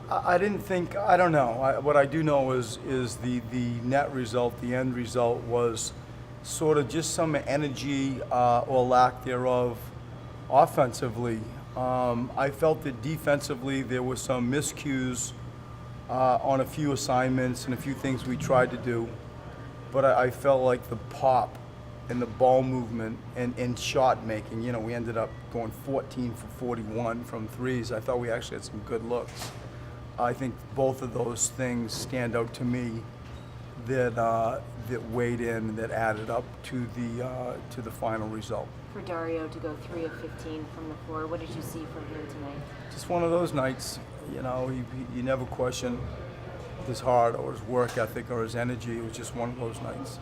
I didn't think, I don't know. What I do know is the net result, the end result was sort of just some energy or lack thereof offensively. I felt that defensively there were some miscues on a few assignments and a few things we tried to do. But I felt like the pop and the ball movement and shot making, we ended up going 14 for 41 from threes. I thought we actually had some good looks. I think both of those things stand out to me that weighed in, that added up to the final result. For Dario to go 3 of 15 from the floor, what did you see from him tonight? Just one of those nights, you never question his heart or his work ethic or his energy. It was just one of those nights.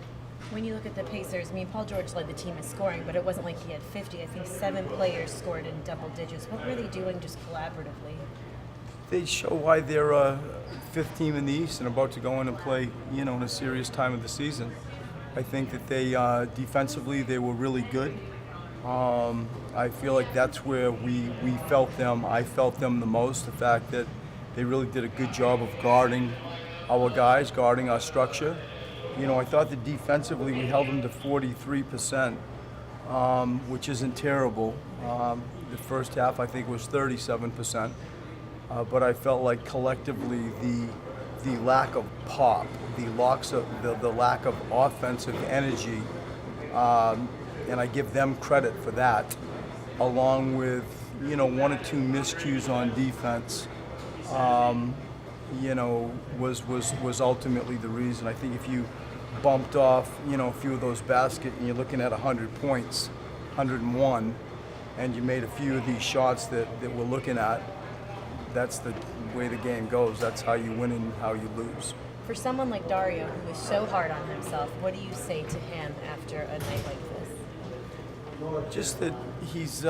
When you look at the Pacers, Paul George led the team in scoring, but it wasn't like he had 50. I think 7 players scored in double digits. What were they doing just collaboratively? They show why they're a fifth team in the East and about to go in and play, in a serious time of the season. I think that they defensively they were really good. I feel like that's where we felt them. I felt them the most. The fact that they really did a good job of guarding our guys, guarding our structure. I thought that defensively we held them to 43%, which isn't terrible. The first half I think was 37%. But I felt like collectively the lack of pop, the lack of offensive energy, and I give them credit for that, along with 1 or 2 miscues on defense, was ultimately the reason. I think if you bumped off a few of those baskets and you're looking at 100 points, 101, and you made a few of these shots that we're looking at, that's the way the game goes. That's how you win and how you lose. For someone like Dario, who is so hard on himself, what do you say to him after a night like this? Just that he's,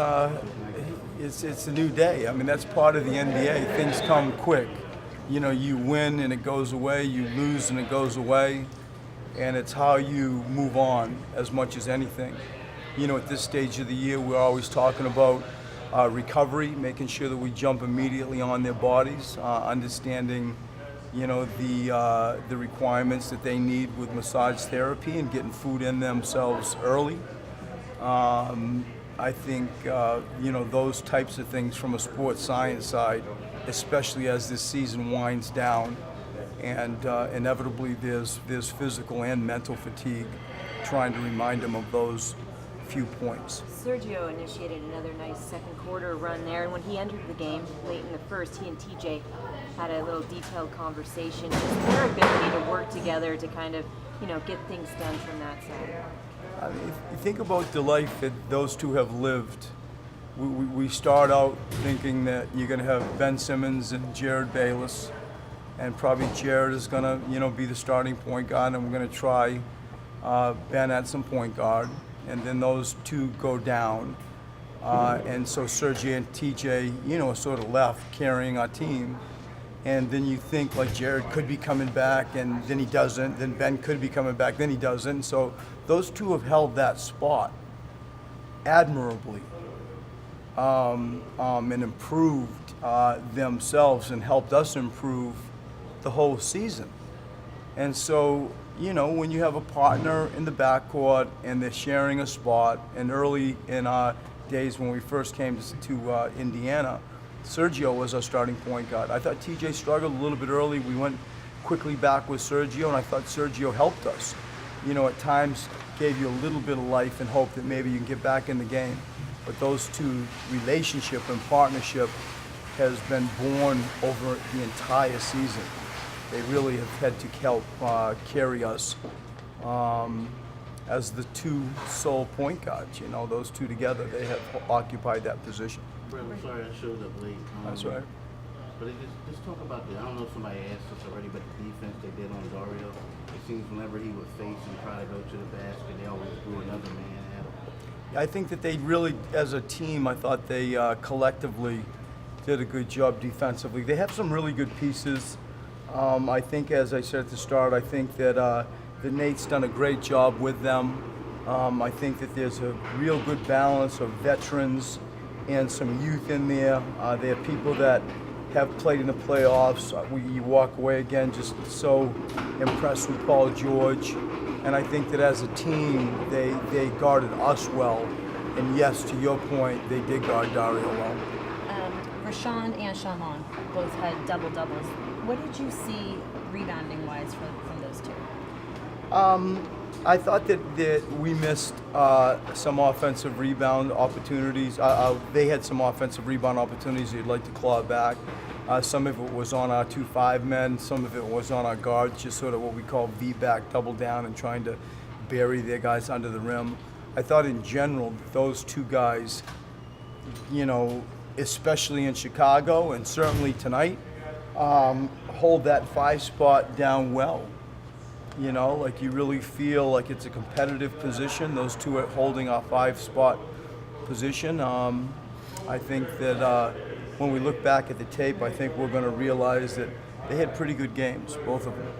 it's a new day. I mean, that's part of the NBA. Things come quick. You win and it goes away, you lose and it goes away, and it's how you move on as much as anything. At this stage of the year, we're always talking about recovery, making sure that we jump immediately on their bodies, understanding, the requirements that they need with massage therapy and getting food in themselves early. I think, those types of things from a sports science side, especially as this season winds down, and inevitably there's physical and mental fatigue, trying to remind them of those few points. Sergio initiated another nice second quarter run there, and when he entered the game late in the first, he and TJ had a little detailed conversation. Just their ability to work together to kind of, get things done from that side. I mean, if you think about the life that those two have lived, we start out thinking that you're going to have Ben Simmons and Jared Bayless, and probably Jared is going to, be the starting point guard, and we're going to try Ben at some point guard. And then those two go down, and so Sergio and TJ, are sort of left carrying our team. And then you think like Jared could be coming back, and then he doesn't. Then Ben could be coming back, then he doesn't. So those two have held that spot admirably, and improved themselves and helped us improve the whole season. And so, when you have a partner in the backcourt and they're sharing a spot, and early in our days when we first came to Indiana, Sergio was our starting point guard. I thought TJ struggled a little bit early. We went quickly back with Sergio, and I thought Sergio helped us. At times gave you a little bit of life and hope that maybe you can get back in the game. But those two, relationship and partnership, has been born over the entire season. They really have had to help carry us as the two sole point guards. Those two together, they have occupied that position. Brett, I'm sorry I showed up late. That's right. But just talk about I don't know if somebody asked us already, but the defense they did on Dario. It seems whenever he would face and try to go to the basket, they always threw another man at him. I think that they really, as a team, I thought they collectively did a good job defensively. They have some really good pieces. I think, as I said at the start, I think that Nate's done a great job with them. I think that there's a real good balance of veterans and some youth in there. They're people that have played in the playoffs. You walk away again just so impressed with Paul George. And I think that as a team, they guarded us well. And yes, to your point, they did guard Dario well. Rashawn and Shamon both had double-doubles. What did you see rebounding-wise from those two? I thought that we missed some offensive rebound opportunities. They had some offensive rebound opportunities they'd like to claw back. Some of it was on our 2-5 men. Some of it was on our guards, just sort of what we call V-back, double down, and trying to bury their guys under the rim. I thought in general, those two guys, you know, especially in Chicago and certainly tonight, hold that 5 spot down well. You know, like you really feel like it's a competitive position. Those two are holding our 5 spot position. I think that when we look back at the tape, I think we're going to realize that they had pretty good games, both of them.